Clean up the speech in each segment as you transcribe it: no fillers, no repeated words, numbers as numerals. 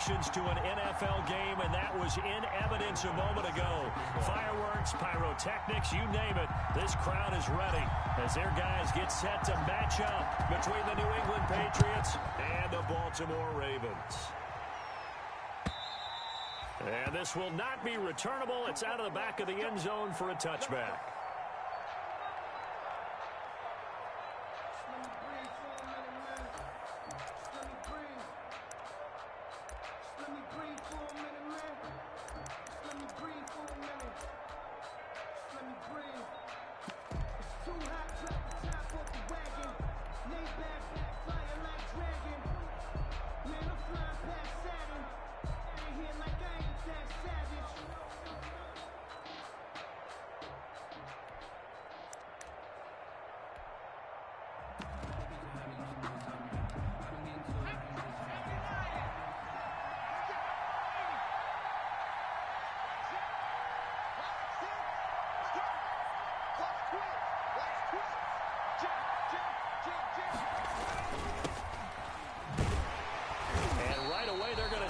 emotions to an NFL game, and that was in evidence a moment ago. Fireworks, pyrotechnics, you name it. This crowd is ready as their guys get set to match up between the New England Patriots and the Baltimore Ravens. And this will not be returnable. It's out of the back of the end zone for a touchback.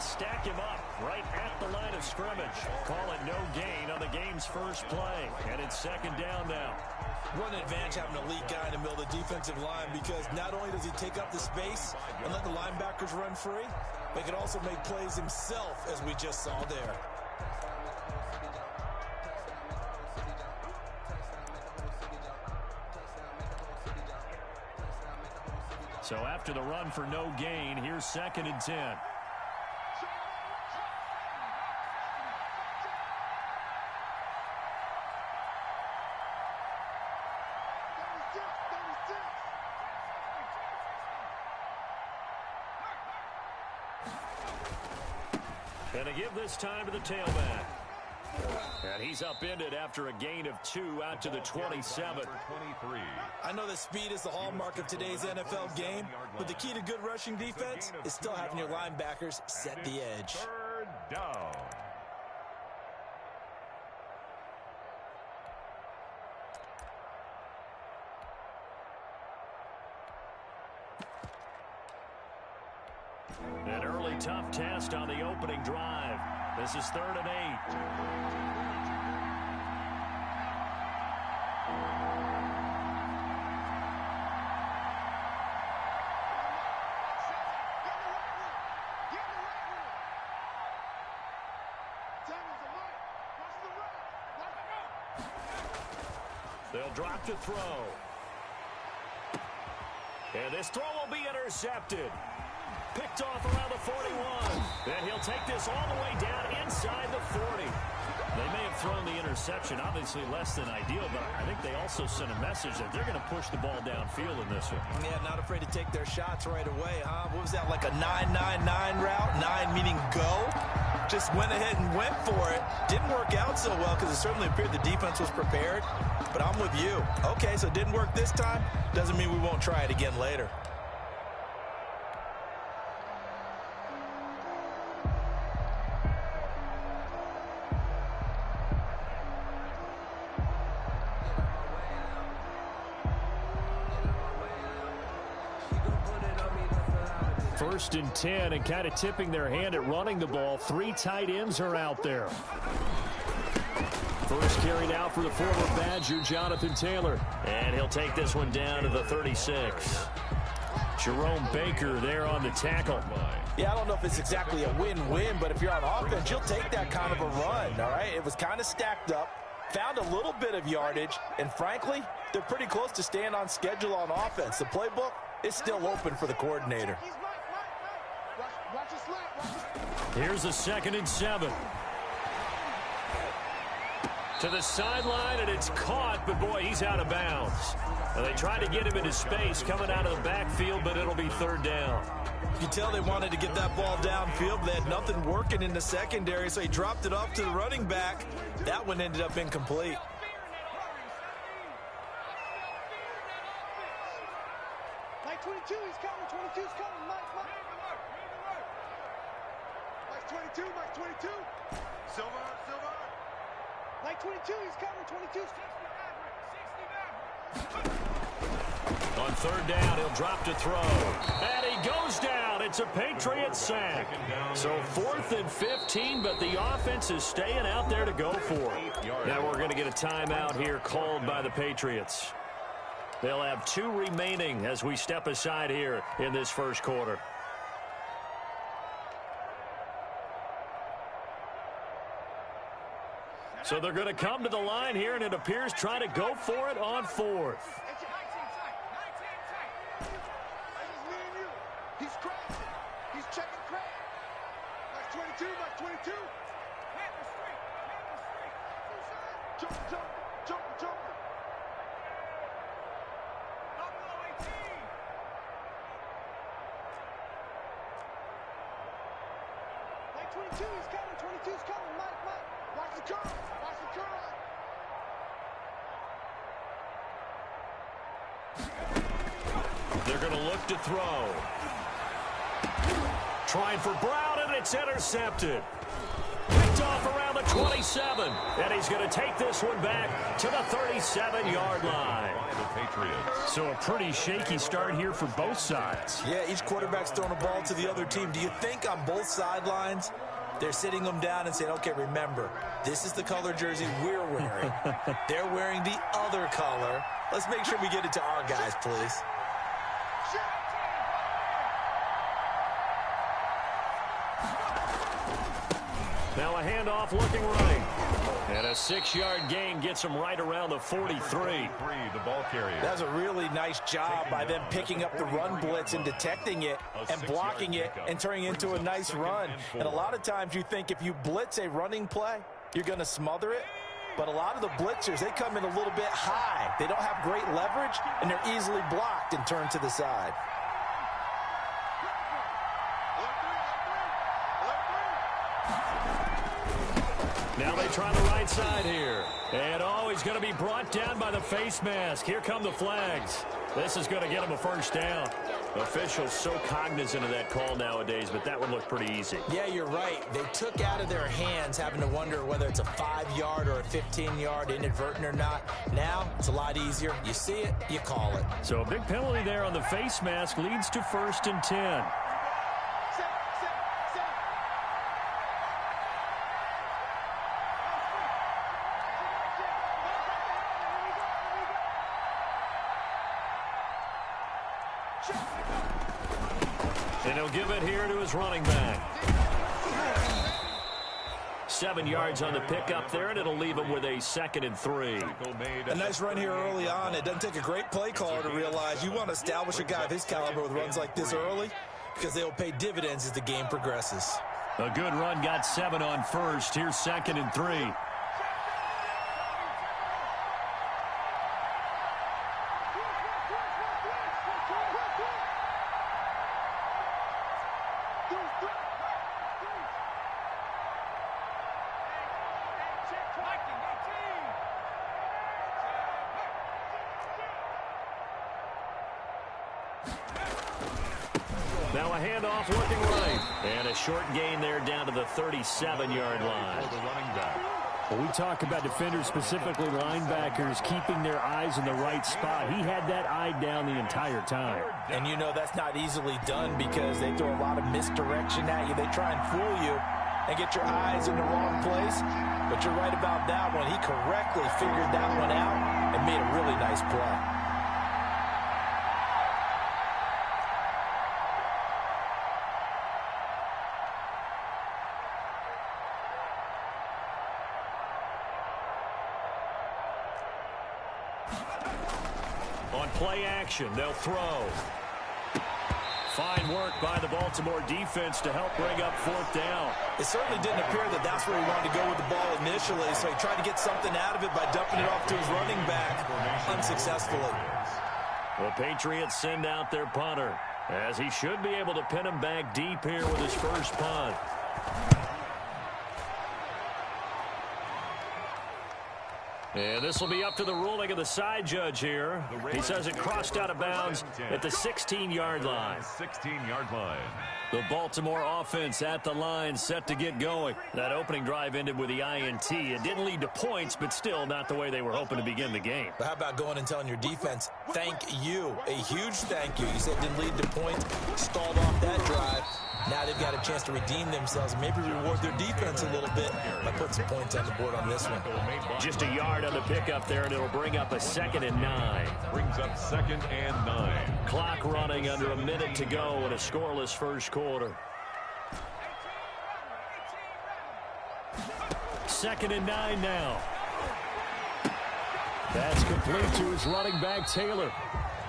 Stack him up right at the line of scrimmage. Call it no gain on the game's first play. And it's second down now. What an advantage having an elite guy in the middle of the defensive line, because not only does he take up the space and let the linebackers run free, but he can also make plays himself, as we just saw there. So after the run for no gain, here's 2nd and 10. And to give this time to the tailback. And he's upended after a gain of 2 out to the 27. I know that speed is the hallmark of today's NFL game, but the key to good rushing defense is still having your linebackers set the edge. 3rd down. An early tough test on the opening drive. This is 3rd and 8. They'll drop to throw. And this throw will be intercepted. Picked off around the 41. And he'll take this all the way down inside the 40. They may have thrown the interception, obviously less than ideal, but I think they also sent a message that they're going to push the ball downfield in this one. Yeah, not afraid to take their shots right away, huh? What was that, like a 9-9-9 route? 9 meaning go? Just went ahead and went for it. Didn't work out so well because it certainly appeared the defense was prepared. But I'm with you. Okay, so it didn't work this time. Doesn't mean we won't try it again later. First and 10, and kind of tipping their hand at running the ball. 3 tight ends are out there. First carry now for the former Badger, Jonathan Taylor. And he'll take this one down to the 36. Jerome Baker there on the tackle. Yeah, I don't know if it's exactly a win-win, but if you're on offense, you'll take that kind of a run, all right? It was kind of stacked up, found a little bit of yardage, and frankly, they're pretty close to staying on schedule on offense. The playbook is still open for the coordinator. Here's a 2nd and 7. To the sideline, and it's caught, but boy, he's out of bounds. Well, they tried to get him into space coming out of the backfield, but it'll be 3rd down. You can tell they wanted to get that ball downfield, but they had nothing working in the secondary, so he dropped it off to the running back. That one ended up incomplete. Mike 22, he's coming. 22's coming. Mike. Mike's 22. Mike's 22. Silver. Mike 22, he's coming. 22's On 3rd down, he'll drop to throw. And he goes down it's a Patriot sack. So 4th and 15, but the offense is staying out there to go for it. Now we're going to get a timeout here called by the Patriots. They'll have 2 remaining as we step aside here in this first quarter. So they're going to come to the line here, and it appears trying to go for it on 4th. He's crashing. He's checking crash. That's 22. That's 22. Man the street. Man the street. Jump. Double 18. Like 22, he's coming. 22's coming. Mike. Watch the curl. They're going to look to throw. Trying for Brown, and it's intercepted. Picked off around the 27. And he's going to take this one back to the 37-yard line. So a pretty shaky start here for both sides. Yeah, each quarterback's throwing a ball to the other team. Do you think on both sidelines they're sitting them down and saying, okay, remember, this is the color jersey we're wearing. They're wearing the other color. Let's make sure we get it to our guys, please. Now a handoff looking right. And a 6-yard gain gets him right around the 43. The ball carrier. That's a really nice job by them picking up the run blitz and detecting it and blocking it and turning it into a nice run. And a lot of times you think if you blitz a running play, you're going to smother it. But a lot of the blitzers, they come in a little bit high. They don't have great leverage, and they're easily blocked and turned to the side. Now they try the right side here. And he's going to be brought down by the face mask. Here come the flags. This is going to get him a first down. Officials so cognizant of that call nowadays, but that would look pretty easy. Yeah, you're right. They took out of their hands having to wonder whether it's a 5-yard or a 15-yard inadvertent or not. Now, it's a lot easier. You see it, you call it. So a big penalty there on the face mask leads to 1st and 10. And he'll give it here to his running back. 7 yards on the pickup there, and it'll leave him with a 2nd and 3. A nice run here early on. It doesn't take a great play caller to realize you want to establish a guy of his caliber with runs like this early because they'll pay dividends as the game progresses. A good run, got 7 on 1st. Here's 2nd and 3. Now a handoff looking right. And a short gain there down to the 37-yard line. Well, we talk about defenders, specifically linebackers, keeping their eyes in the right spot. He had that eye down the entire time. And you know that's not easily done because they throw a lot of misdirection at you. They try and fool you and get your eyes in the wrong place. But you're right about that one. He correctly figured that one out and made a really nice play. On play action, they'll throw. Fine work by the Baltimore defense to help bring up 4th down. It certainly didn't appear that that's where he wanted to go with the ball initially, so he tried to get something out of it by dumping it off to his running back unsuccessfully. The Patriots send out their punter, as he should be able to pin him back deep here with his first punt. And this will be up to the ruling of the side judge here. He says it crossed out of bounds at the 16-yard line. 16-yard line. The Baltimore offense at the line, set to get going. That opening drive ended with the INT. It didn't lead to points, but still not the way they were hoping to begin the game. But how about going and telling your defense, thank you, a huge thank you. You said it didn't lead to points, stalled off that drive. Now they've got a chance to redeem themselves and maybe reward their defense a little bit by putting some points on the board on this one. Just a yard on the pickup there, and it'll bring up a 2nd and 9. Brings up 2nd and 9. Clock running under a minute to go in a scoreless first quarter. 2nd and 9 now. That's complete to his running back, Taylor.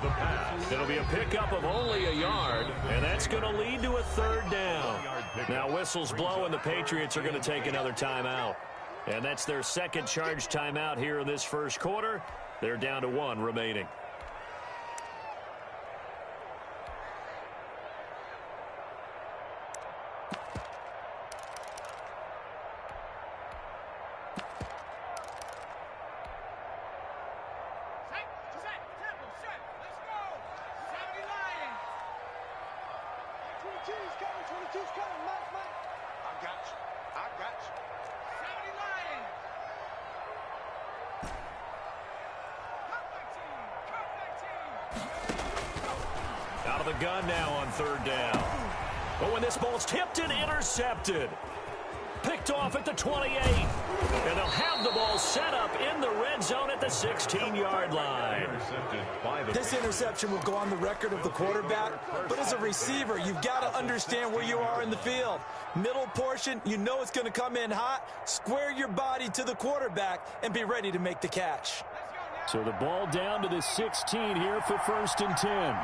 The pass. It'll be a pickup of only a yard, and that's going to lead to a 3rd down. Now whistles blow, and the Patriots are going to take another timeout. And that's their 2nd charge timeout here in this first quarter. They're down to 1 remaining. Out of the gun now on 3rd down. Oh, and this ball's tipped and intercepted. Picked off at the 28. And they'll have the ball set up in the red zone at the 16-yard line. This interception will go on the record of the quarterback, but as a receiver, you've got to understand where you are in the field. Middle portion, you know it's going to come in hot. Square your body to the quarterback and be ready to make the catch. So the ball down to the 16 here for 1st and 10.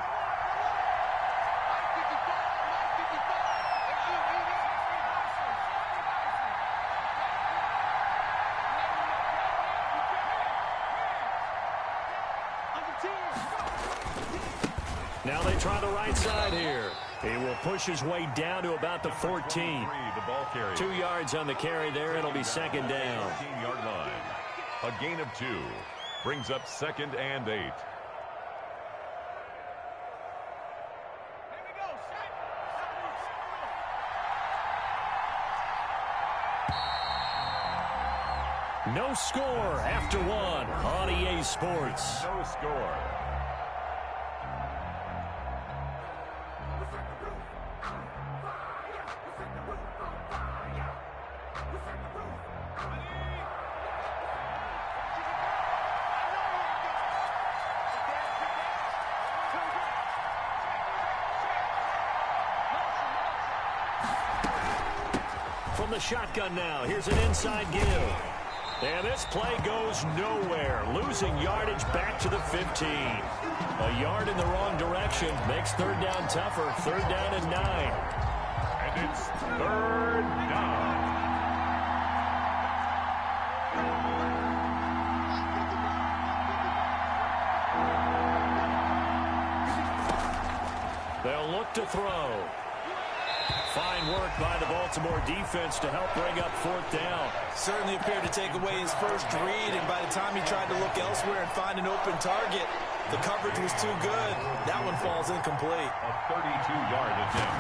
Now they try the right side here. He will push his way down to about the 14. 2 yards on the carry there. It'll be 2nd down. 14-yard line. A gain of 2. Brings up 2nd and 8. No score after 1 on EA Sports. No score. From the shotgun now, here's an inside give. And this play goes nowhere. Losing yardage back to the 15. A yard in the wrong direction makes 3rd down tougher. 3rd down and 9. And it's 3rd down. They'll look to throw. Fine work by the Baltimore defense to help bring up 4th down. Certainly appeared to take away his first read, and by the time he tried to look elsewhere and find an open target, the coverage was too good. That one falls incomplete. A 32-yard attempt.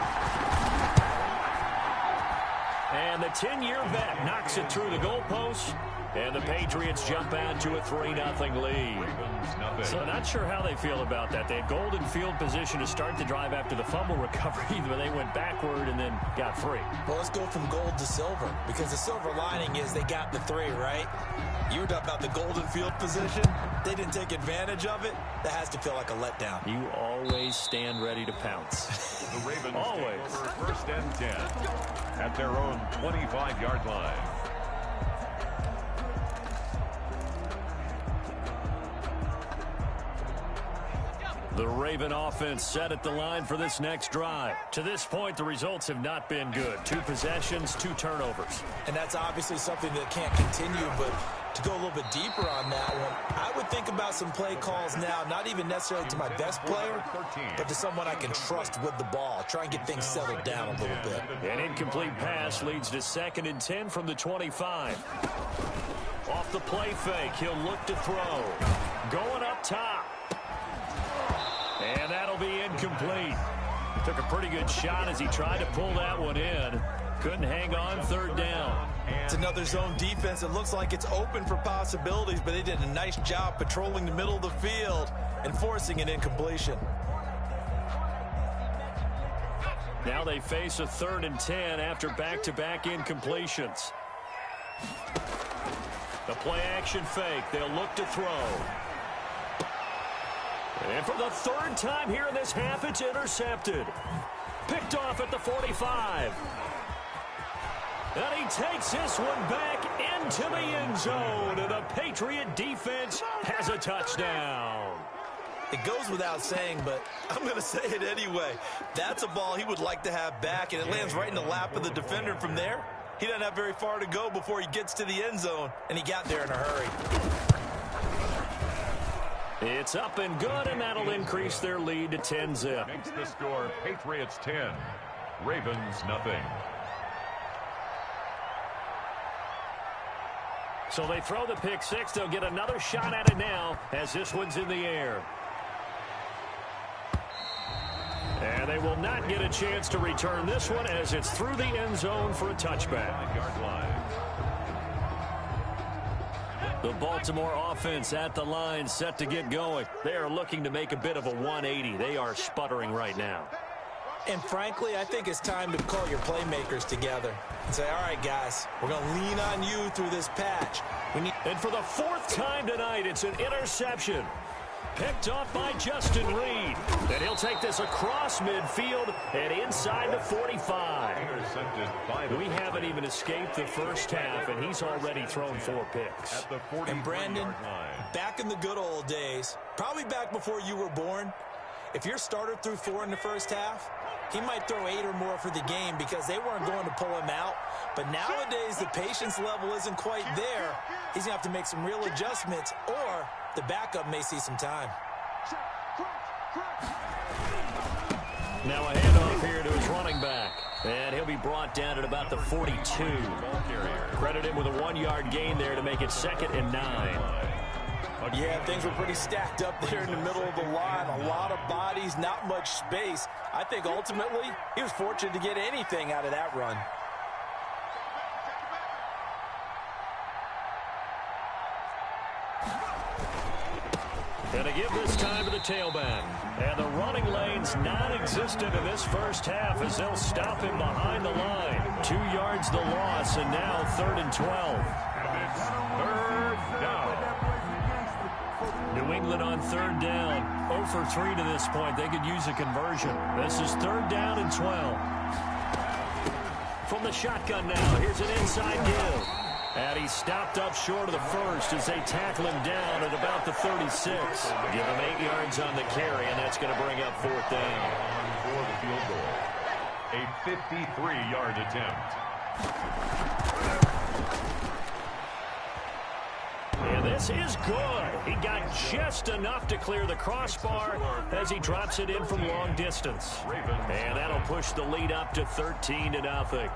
And the 10-year vet knocks it through the goalpost. And the Patriots jump out to a 3-0 lead. So not sure how they feel about that. They had golden field position to start the drive after the fumble recovery, but they went backward and then got 3. Well, let's go from gold to silver, because the silver lining is they got the 3, right? You were talking about the golden field position. They didn't take advantage of it. That has to feel like a letdown. You always stand ready to pounce. The Ravens always. take over 1st and 10 at their own 25-yard line. The Raven offense set at the line for this next drive. To this point, the results have not been good. 2 possessions, 2 turnovers. And that's obviously something that can't continue, but to go a little bit deeper on that one, I would think about some play calls now, not even necessarily to my best player, but to someone I can trust with the ball. Try and get things settled down a little bit. An incomplete pass leads to 2nd and 10 from the 25. Off the play fake, he'll look to throw. Going up top. And that'll be incomplete. Took a pretty good shot as he tried to pull that one in. Couldn't hang on 3rd down. It's another zone defense. It looks like it's open for possibilities, but they did a nice job patrolling the middle of the field and forcing an incompletion. Now they face a 3rd and 10 after back-to-back incompletions. The play-action fake. They'll look to throw. And for the 3rd time here in this half, it's intercepted. Picked off at the 45. And he takes this one back into the end zone. And the Patriot defense has a touchdown. It goes without saying, but I'm going to say it anyway. That's a ball he would like to have back, and it lands right in the lap of the defender from there. He doesn't have very far to go before he gets to the end zone, and he got there in a hurry. It's up and good, and that'll increase their lead to 10-zip. Makes the score Patriots 10, Ravens nothing. So they throw the pick 6. They'll get another shot at it now as this one's in the air. And they will not get a chance to return this one as it's through the end zone for a touchback. The Baltimore offense at the line, set to get going. They are looking to make a bit of a 180. They are sputtering right now. And frankly, I think it's time to call your playmakers together and say, all right, guys, we're going to lean on you through this patch. And for the 4th time tonight, it's an interception. Picked off by Justin Reed. And he'll take this across midfield and inside the 45. We haven't even escaped the first half, and he's already thrown 4 picks. And Brandon, back in the good old days, probably back before you were born, if your starter threw 4 in the first half, he might throw 8 or more for the game because they weren't going to pull him out. But nowadays, the patience level isn't quite there. He's going to have to make some real adjustments, or the backup may see some time. Now a handoff here to his running back. And he'll be brought down at about the 42. Credit him with a 1-yard gain there to make it 2nd and 9. Yeah, things were pretty stacked up there in the middle of the line. A lot of bodies, not much space. I think ultimately he was fortunate to get anything out of that run. And a give this time to the tailback. And the running lane's non-existent in this first half as they'll stop him behind the line. 2 yards the loss, and now 3rd and 12. And it's 3rd down. New England on 3rd down. 0 for 3 to this point. They could use a conversion. This is 3rd down and 12. From the shotgun now, here's an inside give. And he stopped up short of the first as they tackle him down at about the 36. Give him 8 yards on the carry, and that's going to bring up 4th down. For the field goal. A 53-yard attempt. And this is good. He got just enough to clear the crossbar as he drops it in from long distance. And that'll push the lead up to 13-0.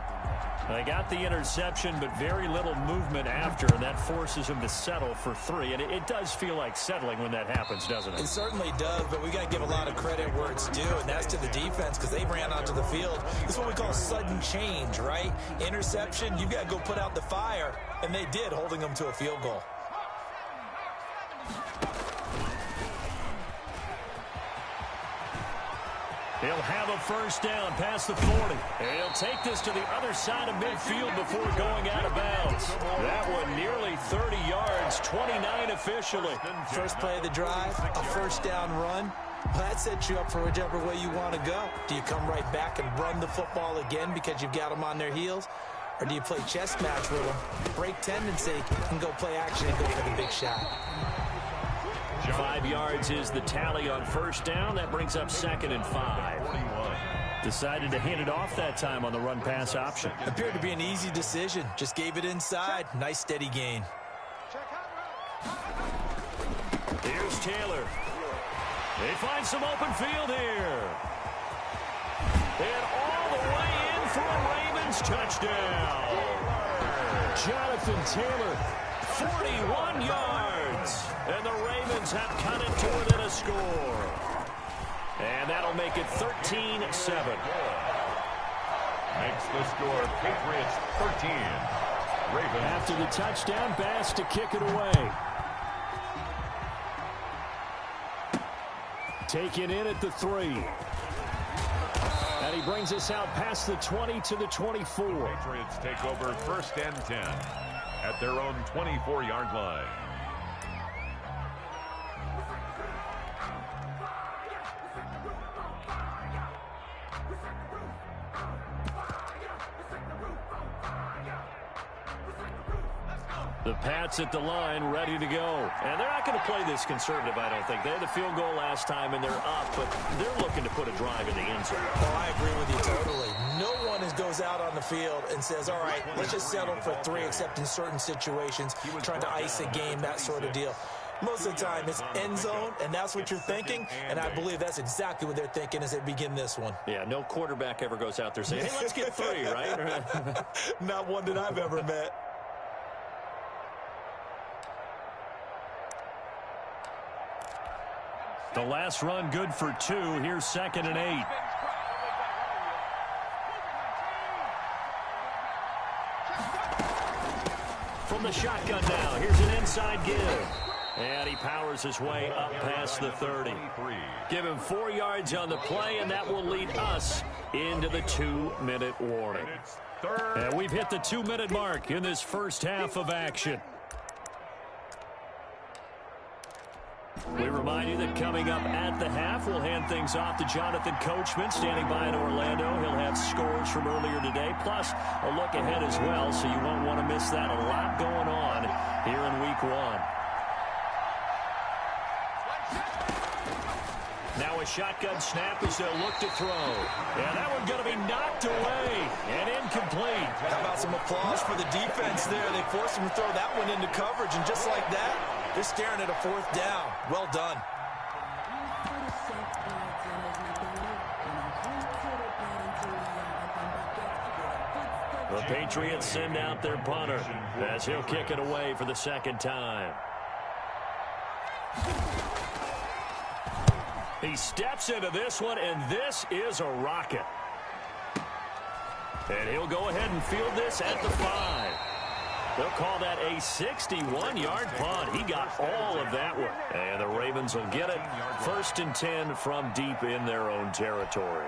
They got the interception, but very little movement after, and that forces him to settle for 3. And it does feel like settling when that happens, doesn't it? It certainly does, but we got to give a lot of credit where it's due, and that's to the defense because they ran onto the field. This is what we call sudden change, right? Interception, you got to go put out the fire, and they did, holding them to a field goal. He'll have a first down past the 40. And he'll take this to the other side of midfield before going out of bounds. That one nearly 30 yards, 29 officially. First play of the drive, a first down run. Well, that sets you up for whichever way you want to go. Do you come right back and run the football again because you've got them on their heels? Or do you play chess match with them, break tendency, and go play action and go for the big shot? 5 yards is the tally on first down. That brings up 2nd and 5. Decided to hand it off that time on the run-pass option. Appeared to be an easy decision. Just gave it inside. Nice steady gain. Here's Taylor. They find some open field here. And all the way in for a Ravens touchdown. Jonathan Taylor, 41 yards. And the Ravens have cut it to within a score. And that'll make it 13-7. Makes the score Patriots 13. Ravens. After the touchdown, Bass to kick it away. Taken in at the 3. And he brings us out past the 20 to the 24. Patriots take over 1st and 10 at their own 24-yard line. The Pats at the line, ready to go. And they're not going to play this conservative, I don't think. They had the field goal last time, and they're up, but they're looking to put a drive in the end zone. Oh, I agree with you totally. No one goes out on the field and says, all right, let's just settle for 3, except in certain situations, trying to ice a game, that sort of deal. Most of the time, it's end zone, and that's what you're thinking, and I believe that's exactly what they're thinking as they begin this one. Yeah, no quarterback ever goes out there saying, hey, let's get 3, right? Not one that I've ever met. The last run good for 2. Here's 2nd and 8. From the shotgun now, here's an inside give. And he powers his way up past the 30. Give him 4 yards on the play, and that will lead us into the 2-minute warning. And we've hit the 2-minute mark in this first half of action. We remind you that coming up at the half, we'll hand things off to Jonathan Coachman, standing by in Orlando. He'll have scores from earlier today, plus a look ahead as well, so you won't want to miss that. A lot going on here in Week 1. Now a shotgun snap as they'll look to throw. And that one's going to be knocked away and incomplete. How about some applause for the defense there? They forced him to throw that one into coverage, and just like that, they're staring at a 4th down. Well done. The Patriots send out their punter as he'll kick it away for the 2nd time. He steps into this one, and this is a rocket. And he'll go ahead and field this at the 5. They'll call that a 61-yard punt. He got all of that one. And the Ravens will get it. 1st and 10 from deep in their own territory.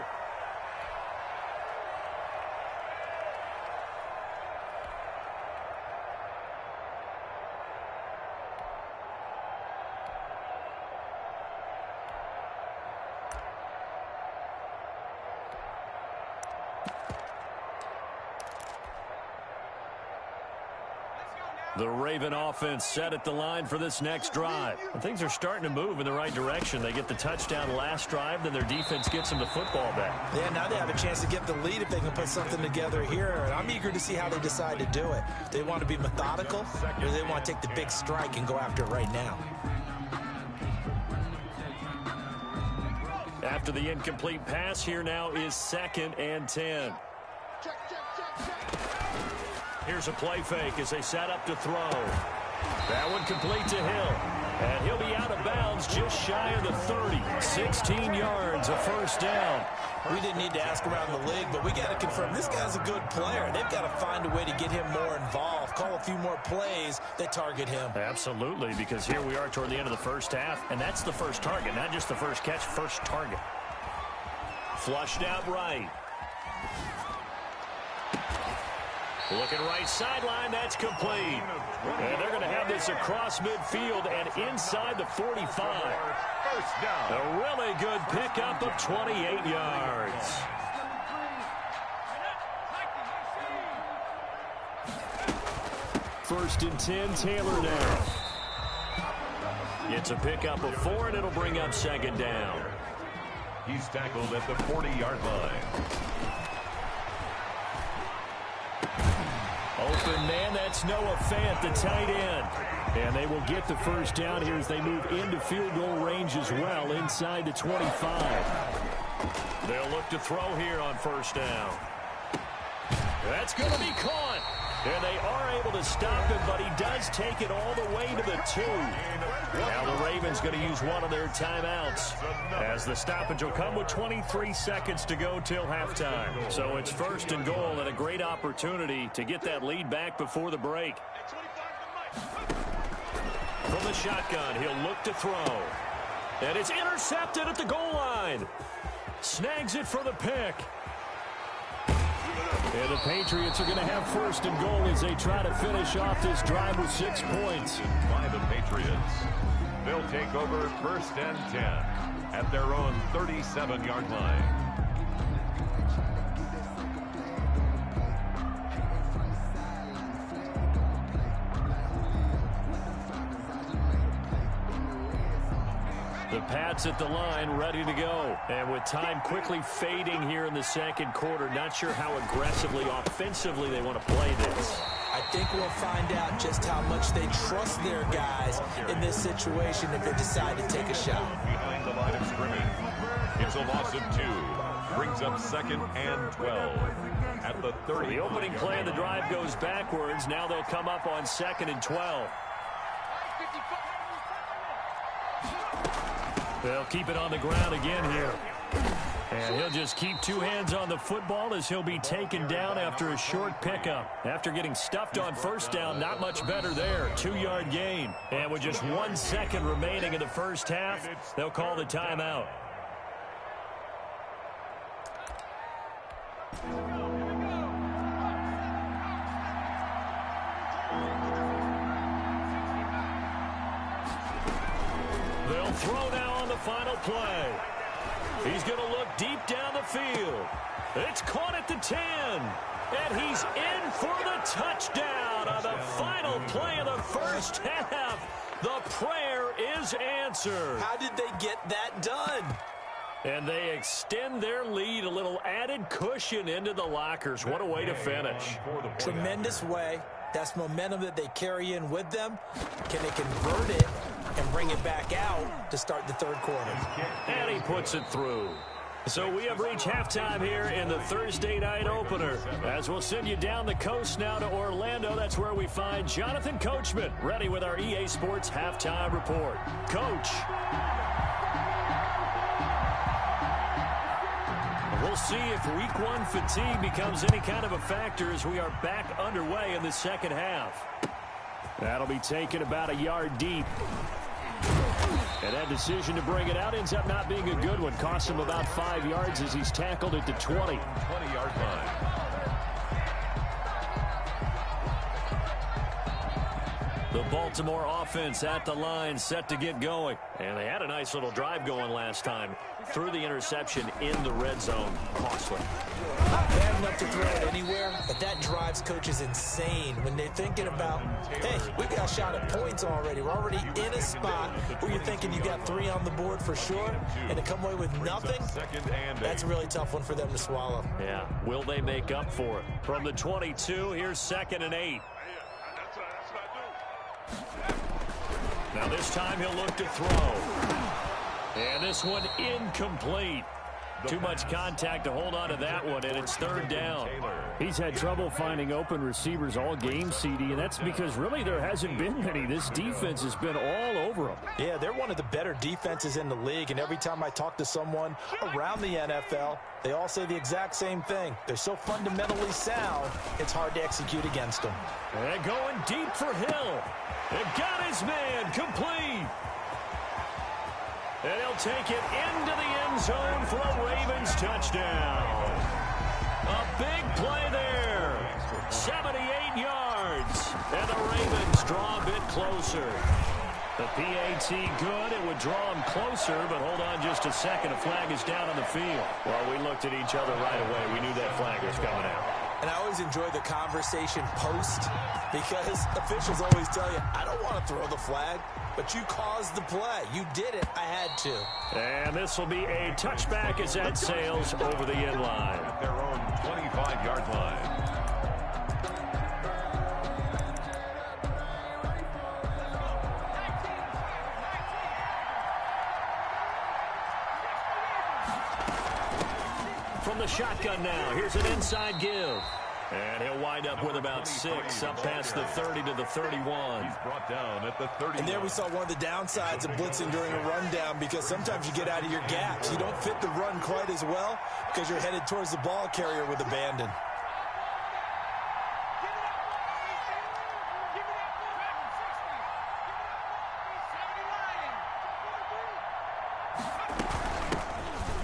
The Raven offense set at the line for this next drive. And things are starting to move in the right direction. They get the touchdown last drive, then their defense gets them the football back. Yeah, now they have a chance to get the lead if they can put something together here. And I'm eager to see how they decide to do it. They want to be methodical, or they want to take the big strike and go after it right now. After the incomplete pass, here now is 2nd and 10. Here's a play fake as they set up to throw. That one complete to Hill. And he'll be out of bounds just shy of the 30. 16 yards, a 1st down. We didn't need to ask around the league, but we got to confirm this guy's a good player. They've got to find a way to get him more involved, call a few more plays that target him. Absolutely, because here we are toward the end of the first half, and that's the first target, not just the first catch, first target. Flushed out right. Looking right sideline, that's complete. And they're going to have this across midfield and inside the 45. First down. A really good pickup of 28 yards. First and 10, Taylor now. It's a pickup of 4, and it'll bring up second down. He's tackled at the 40-yard line. Open man, that's Noah Fant, the tight end. And they will get the first down here as they move into field goal range as well, inside the 25. They'll look to throw here on first down. That's going to be caught. And they are able to stop him, but he does take it all the way to the 2. Now the Ravens going to use one of their timeouts, as the stoppage will come with 23 seconds to go till halftime. So it's first and goal, and a great opportunity to get that lead back before the break. From the shotgun, he'll look to throw. And it's intercepted at the goal line. Snags it for the pick. And the Patriots are going to have first and goal as they try to finish off this drive with 6 points. By the Patriots. They'll take over first and 10 at their own 37-yard line. The Pats at the line, ready to go. And with time quickly fading here in the second quarter, not sure how aggressively, offensively they want to play this. I think we'll find out just how much they trust their guys in this situation if they decide to take a shot. Behind the line of scrimmage, it's a loss of 2. Brings up second and 12 at the 30. The opening play of the drive goes backwards. Now they'll come up on second and 12. They'll keep it on the ground again here. And he'll just keep 2 hands on the football as he'll be taken down after a short pickup. After getting stuffed on first down, not much better there. 2-yard gain. And with just 1 second remaining in the first half, they'll call the timeout. They'll throw now on the final play. He's going to look deep down the field. It's caught at the 10. And he's in for the touchdown on the final play of the first half. The prayer is answered. How did they get that done? And they extend their lead, a little added cushion into the lockers. What a way to finish. Tremendous way. That's momentum that they carry in with them. Can they convert it and bring it back out to start the third quarter? And he puts it through. So we have reached halftime here in the Thursday night opener. As we'll send you down the coast now to Orlando, that's where we find Jonathan Coachman, ready with our EA Sports Halftime Report. Coach. We'll see if week 1 fatigue becomes any kind of a factor as we are back underway in the second half. That'll be taken about a yard deep. And that decision to bring it out ends up not being a good one. Costs him about 5 yards as he's tackled at the 20. 20-yard line. The Baltimore offense at the line, set to get going. And they had a nice little drive going last time. Threw the interception in the red zone. Costly. Not bad enough to throw it anywhere, but that drives coaches insane when they're thinking about, hey, we got a shot at points already. We're already in a spot where you're thinking you got 3 on the board for sure, and to come away with nothing, that's a really tough one for them to swallow. Yeah, will they make up for it? From the 22, here's 2nd and 8. Now this time he'll look to throw. And this one incomplete. Too much contact to hold on to that one, and it's 3rd down. He's had trouble finding open receivers all game, CD, and that's because really there hasn't been many. This defense has been all over them. Yeah, they're one of the better defenses in the league, and every time I talk to someone around the NFL, they all say the exact same thing. They're so fundamentally sound, it's hard to execute against them. And going deep for Hill. And got his man complete. And he'll take it into the end zone for a Ravens touchdown. A big play there. 78 yards. And the Ravens draw a bit closer. The PAT good. It would draw him closer, but hold on just a second. A flag is down on the field. Well, we looked at each other right away. We knew that flag was coming out. And I always enjoy the conversation post because officials always tell you, I don't want to throw the flag, but you caused the play. You did it. I had to. And this will be a touchback as that sails over the end line. At their own 25-yard line. From the shotgun now, here's an inside give. And he'll wind up with about 6, up past the 30 to the 31. He's brought down at the 30. And there we saw one of the downsides of blitzing during a rundown because sometimes you get out of your gaps. You don't fit the run quite as well because you're headed towards the ball carrier with abandon.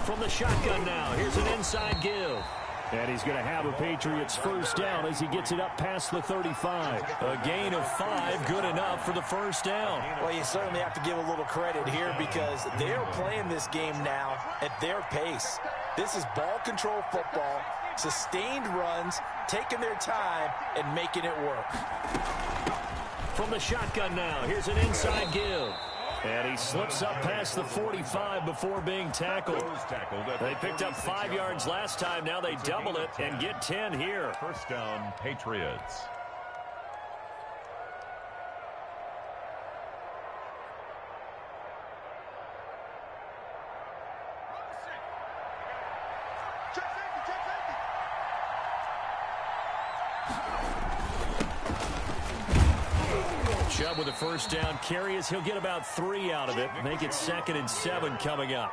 From the shotgun now, here's an inside give. And he's going to have a Patriots first down as he gets it up past the 35. A gain of 5, good enough for the first down. Well, you certainly have to give a little credit here because they're playing this game now at their pace. This is ball control football, sustained runs, taking their time, and making it work. From the shotgun now, here's an inside give. And he slips up past the 45 before being tackled. They picked up 5 yards last time. Now they double it and get 10 here. First down, Patriots. Chubb with a first down carry as he'll get about 3 out of it. Make it 2nd and 7 coming up.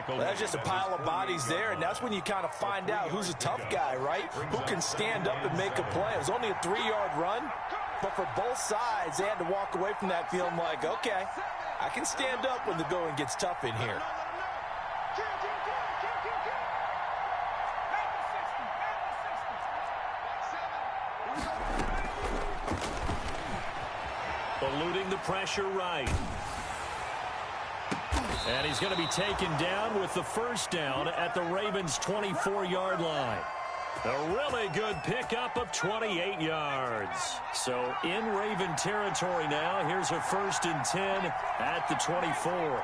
Well, that's just a pile of bodies there, and that's when you kind of find out who's a tough guy, right? Who can stand up and make a play. It was only a 3-yard run, but for both sides, they had to walk away from that feeling like, okay, I can stand up when the going gets tough in here. Eluding the pressure right. And he's going to be taken down with the first down at the Ravens' 24-yard line. A really good pickup of 28 yards. So in Raven territory now. Here's a 1st and 10 at the 24.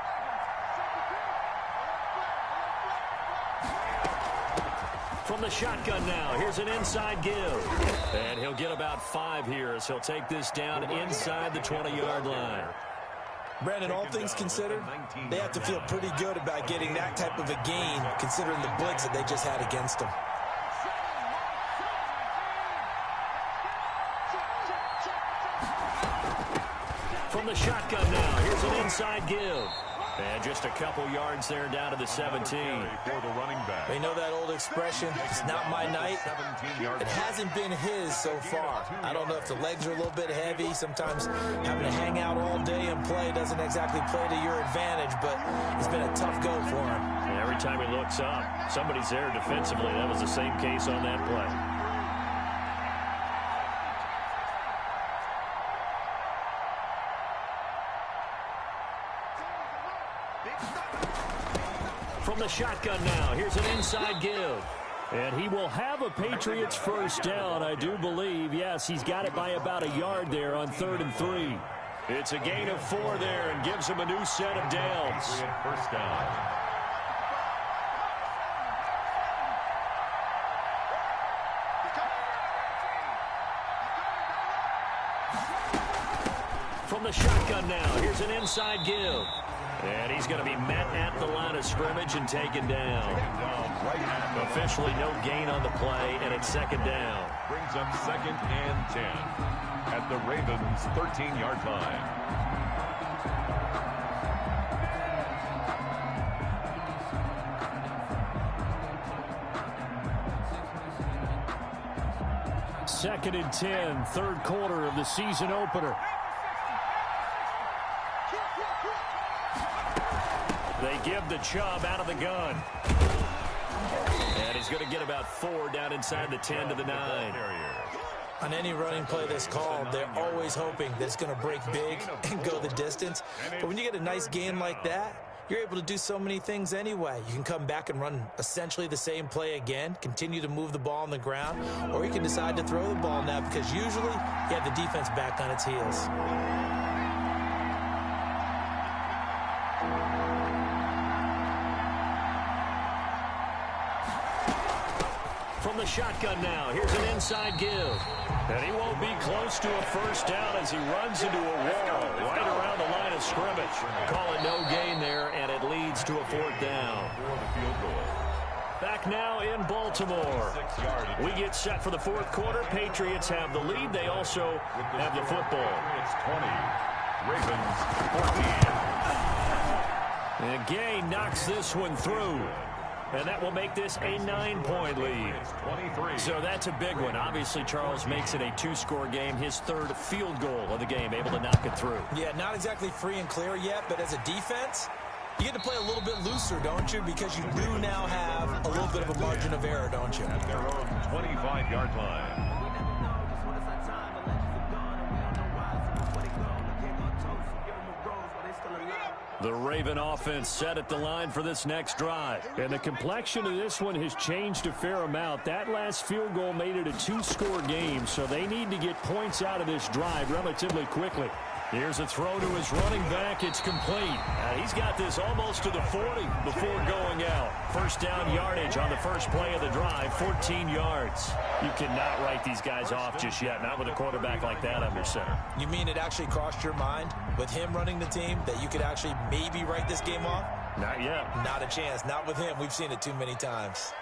From the shotgun now, here's an inside give. And he'll get about 5 here as he'll take this down inside the 20-yard line. Brandon, all things considered, they have to feel pretty good about getting that type of a gain considering the blitz that they just had against them. From the shotgun now, here's an inside give. And just a couple yards there down to the 17. For the running back. They know that old expression, it's not my night. It hasn't been his so far. I don't know if the legs are a little bit heavy. Sometimes having to hang out all day and play doesn't exactly play to your advantage, but it's been a tough go for him. And every time he looks up, somebody's there defensively. That was the same case on that play. From the shotgun now, here's an inside give. And he will have a Patriots first down, I do believe. Yes, he's got it by about a yard there on 3rd and 3. It's a gain of 4 there and gives him a new set of downs. First down. From the shotgun now, here's an inside give. And he's going to be met at the line of scrimmage and taken down. Officially no gain on the play, and it's 2nd down. Brings up 2nd and 10 at the Ravens' 13-yard line. Second and 10, 3rd quarter of the season opener. They give the Chubb out of the gun. And he's going to get about 4 down inside the 10 to the 9. On any running play that's called, they're always hoping that it's going to break big and go the distance. But when you get a nice gain like that, you're able to do so many things anyway. You can come back and run essentially the same play again, continue to move the ball on the ground, or you can decide to throw the ball now because usually you have the defense back on its heels. From the shotgun now, here's an inside give. And he won't be close to a first down as he runs into a wall right around the line of scrimmage. Call it no gain there, and it leads to a fourth down. Back now in Baltimore. We get set for the fourth quarter. Patriots have the lead. They also have the football. It's 20. Ravens 14. And Gay knocks this one through. And that will make this a 9-point lead. So that's a big one. Obviously, Charles makes it a 2-score game. His third field goal of the game, able to knock it through. Yeah, not exactly free and clear yet, but as a defense, you get to play a little bit looser, don't you? Because you do now have a little bit of a margin of error, don't you? At their own 25-yard line. The Raven offense set at the line for this next drive. And the complexion of this one has changed a fair amount. That last field goal made it a 2-score game, so they need to get points out of this drive relatively quickly. Here's a throw to his running back. It's complete. He's got this almost to the 40 before going out. First down yardage on the first play of the drive, 14 yards. You cannot write these guys off just yet, not with a quarterback like that under center. You mean it actually crossed your mind with him running the team that you could actually maybe write this game off? Not yet. Not a chance. Not with him. We've seen it too many times.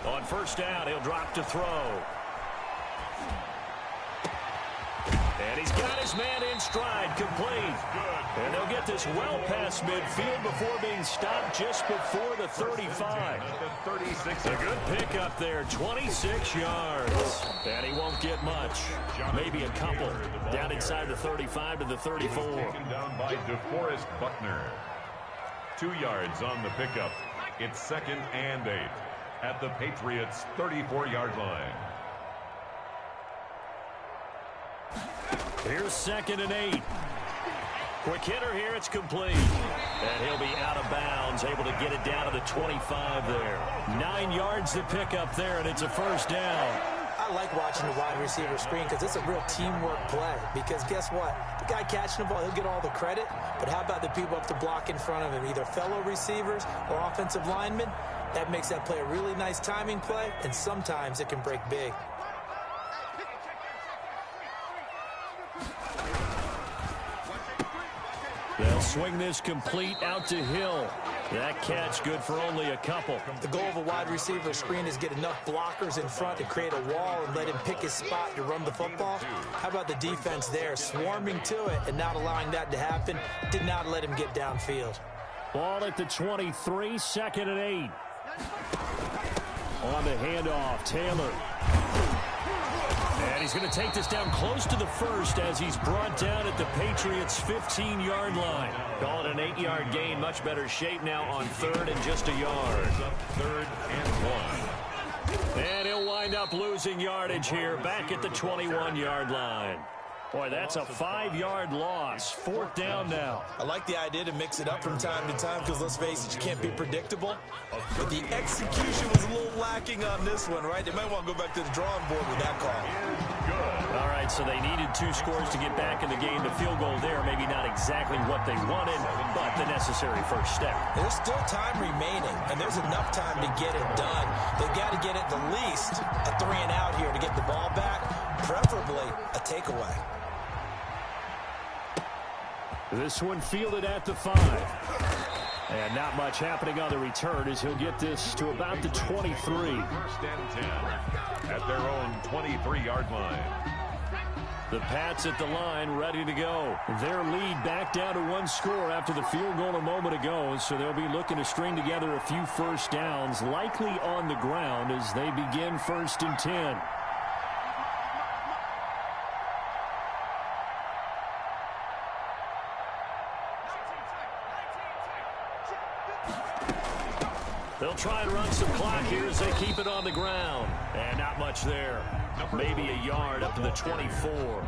On first down, he'll drop to throw. And he's got his man in stride, complete. And they'll get this well past midfield before being stopped just before the 35. A good pickup there, 26 yards. And he won't get much. Maybe a couple. Down inside the 35 to the 34. Taken down by DeForest Buckner. 2 yards on the pickup. It's 2nd and 8 at the Patriots' 34-yard line. Here's 2nd and 8. Quick hitter here, it's complete. And he'll be out of bounds, able to get it down to the 25 there. 9 yards to pick up there, and it's a first down. I like watching the wide receiver screen because it's a real teamwork play. Because guess what? The guy catching the ball, he'll get all the credit. But how about the people up to block in front of him, either fellow receivers or offensive linemen? That makes that play a really nice timing play, and sometimes it can break big. They'll swing this complete out to Hill. That catch good for only a couple. The goal of a wide receiver screen is get enough blockers in front to create a wall and let him pick his spot to run the football. How about the defense there, swarming to it and not allowing that to happen? Did not let him get downfield. Ball at the 23, 2nd and 8. On the handoff, Taylor. And he's going to take this down close to the first as he's brought down at the Patriots' 15-yard line. Call it an 8-yard gain. Much better shape now on 3rd and just a yard. 3rd and 1. And he'll wind up losing yardage here back at the 21-yard line. Boy, that's a 5-yard loss. 4th down now. I like the idea to mix it up from time to time because, let's face it, you can't be predictable. But the execution was a little lacking on this one, right? They might want to go back to the drawing board with that call. All right, so they needed 2 scores to get back in the game. The field goal there, maybe not exactly what they wanted, but the necessary first step. There's still time remaining, and there's enough time to get it done. They've got to get at the least a 3 and out here to get the ball back, preferably a takeaway. This one fielded at the 5. And not much happening on the return as he'll get this to about the 23. 1st and 10 at their own 23-yard line. The Pats at the line ready to go. Their lead back down to 1 score after the field goal a moment ago. So they'll be looking to string together a few first downs, likely on the ground as they begin 1st and 10. They'll try and run some clock here as they keep it on the ground. And not much there. Maybe a yard up to the 24.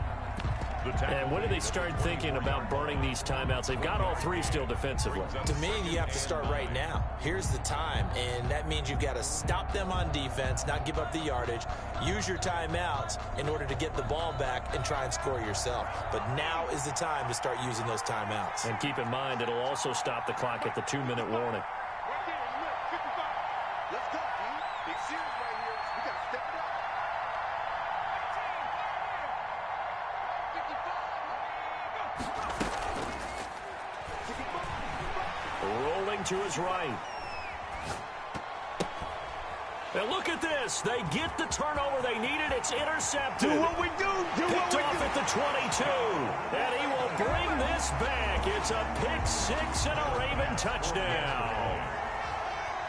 And when do they start thinking about burning these timeouts? They've got all three still defensively. To me, you have to start right now. Here's the time, and that means you've got to stop them on defense, not give up the yardage, use your timeouts in order to get the ball back and try and score yourself. But now is the time to start using those timeouts. And keep in mind, it'll also stop the clock at the 2-minute warning. Let's go, dude. Big series right here. We got to step it up. Rolling to his right. And look at this. They get the turnover they needed. It's intercepted. Do what we do. Picked off at the 22. And he will bring this back. It's a pick six and a Raven touchdown.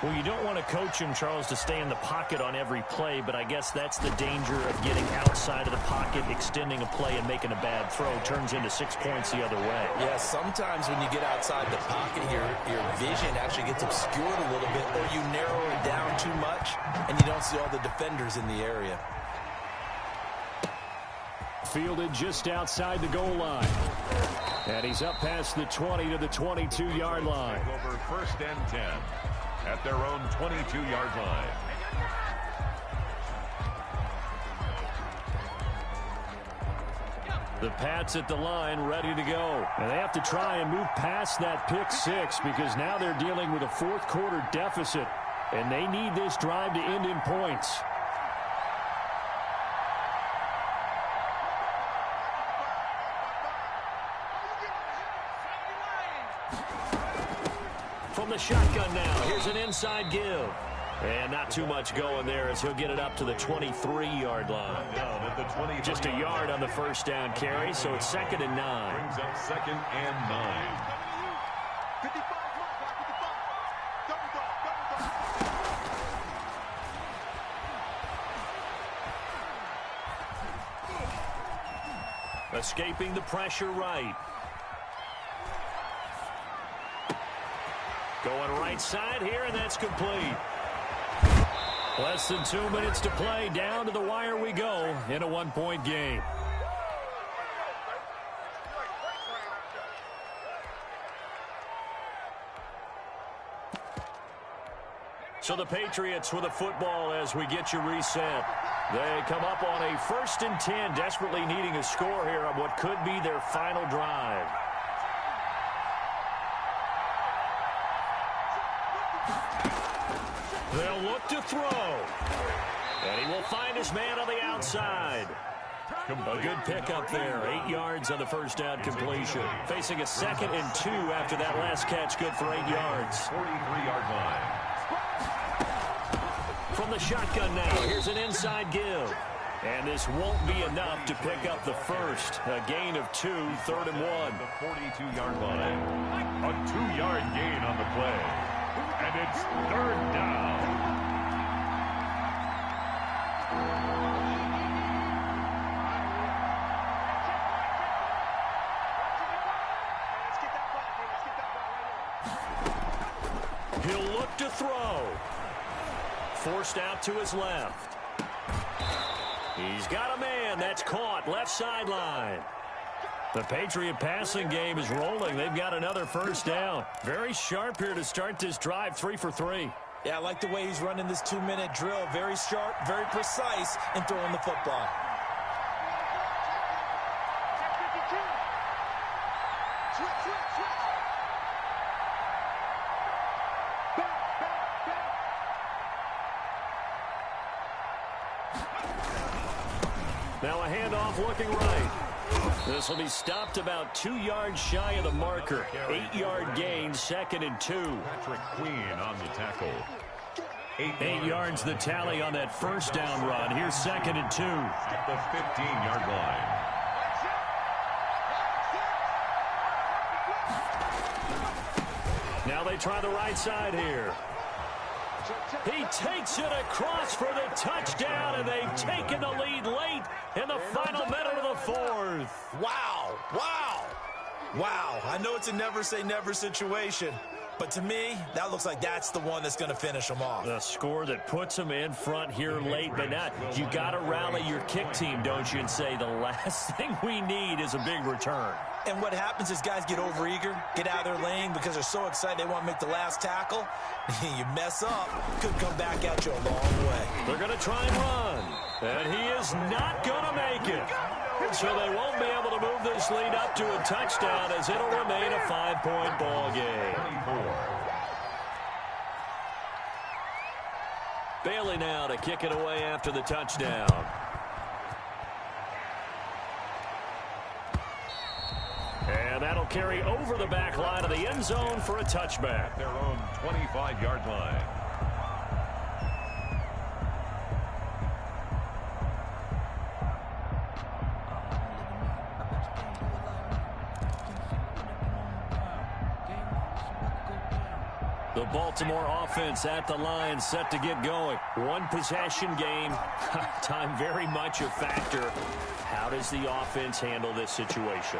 Well, you don't want to coach him, Charles, to stay in the pocket on every play, but I guess that's the danger of getting outside of the pocket, extending a play, and making a bad throw. Turns into 6 points the other way. Yeah, sometimes when you get outside the pocket, your vision actually gets obscured a little bit, or you narrow it down too much, and you don't see all the defenders in the area. Fielded just outside the goal line. And he's up past the 20 to the 22-yard line. Over 1st and 10. At their own 22-yard line. The Pats at the line ready to go. And they have to try and move past that pick six because now they're dealing with a fourth-quarter deficit. And they need this drive to end in points. From the shotgun now, here's an inside give. And not too much going there as he'll get it up to the 23-yard line. Just a yard on the first down carry, so it's 2nd and 9. Brings up 2nd and 9. 55, double dog. Escaping the pressure right. Going right side here, and that's complete. Less than 2 minutes to play. Down to the wire we go in a 1-point game. So the Patriots with a football as we get you reset. They come up on a 1st and 10, desperately needing a score here on what could be their final drive. They'll look to throw. And he will find his man on the outside. A good pickup there. 8 yards on the first down completion. Facing a 2nd and 2 after that last catch. Good for 8 yards. 43-yard line. From the shotgun now, here's an inside give. And this won't be enough to pick up the first. A gain of 2, 3rd and 1. The 42-yard line. A 2-yard gain on the play. And it's 3rd down. He'll look to throw. Forced out to his left. He's got a man. That's caught. Left sideline. The Patriot passing game is rolling. They've got another first down. Very sharp here to start this drive. 3 for 3. Yeah, I like the way he's running this 2-minute drill. Very sharp, very precise in throwing the football. Now a handoff looking right. This will be stopped about 2 yards shy of the marker. 8-yard gain, 2nd and 2. Patrick Queen on the tackle. 8 yards the tally on that first down run. Here's 2nd and 2. At the 15-yard line. Now they try the right side here. He takes it across for the touchdown, and they've taken the lead late in the final minute of the 4th. Wow, wow, wow. I know it's a never say never situation, But to me, that looks like that's the one that's going to finish them off. The score that puts them in front here late, but not. You got to rally your kick team, don't you, and say the last thing we need is a big return. And what happens is guys get overeager, get out of their lane because they're so excited they want to make the last tackle. You mess up, could come back at you a long way. They're going to try and run, and he is not going to make it. So they won't be able to move this lead up to a touchdown as it'll remain a 5-point ball game. Bailey now to kick it away after the touchdown. And that'll carry over the back line of the end zone for a touchback. Their own 25-yard line. The Baltimore offense at the line, set to get going. One possession game. Time very much a factor. How does the offense handle this situation?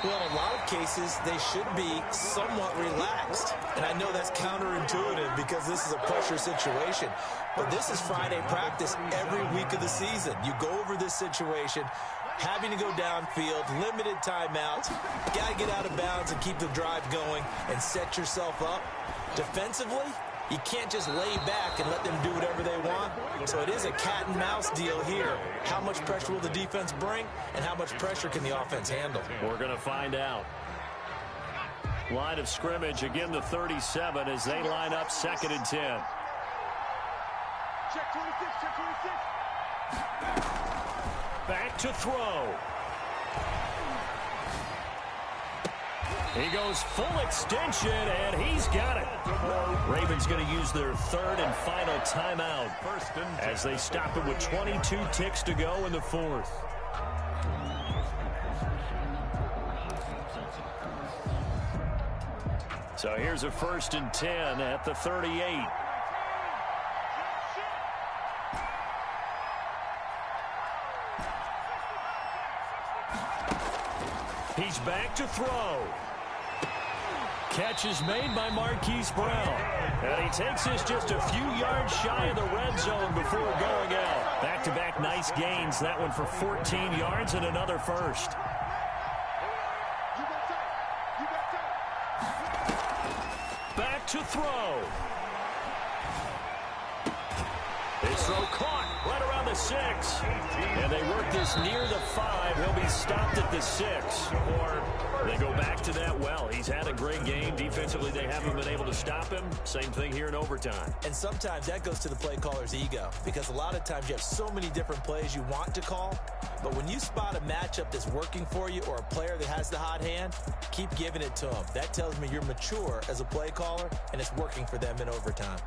Well, in a lot of cases, they should be somewhat relaxed. And I know that's counterintuitive because this is a pressure situation. But this is Friday practice every week of the season. You go over this situation, having to go downfield, limited timeouts, got to get out of bounds and keep the drive going and set yourself up. Defensively, you can't just lay back and let them do whatever they want. So it is a cat and mouse deal here. How much pressure will the defense bring, and how much pressure can the offense handle? We're going to find out. Line of scrimmage, again the 37 as they line up 2nd and 10. Check 26, check 26. Back to throw. He goes full extension, and he's got it. Ravens going to use their 3rd and final timeout as they stop it with 22 ticks to go in the 4th. So here's a 1st and 10 at the 38. He's back to throw. Catch is made by Marquise Brown. And he takes this just a few yards shy of the red zone before going out. Back-to-back nice gains. That one for 14 yards and another first. Back to throw. This throw caught right around the 6. And they work this near the 5. He'll be stopped at the 6. Or they go back to that well. He's had a great game. Defensively, they haven't been able to stop him. Same thing here in overtime. And sometimes that goes to the play caller's ego. Because a lot of times you have so many different plays you want to call. But when you spot a matchup that's working for you or a player that has the hot hand, keep giving it to them. That tells me you're mature as a play caller, and it's working for them in overtime.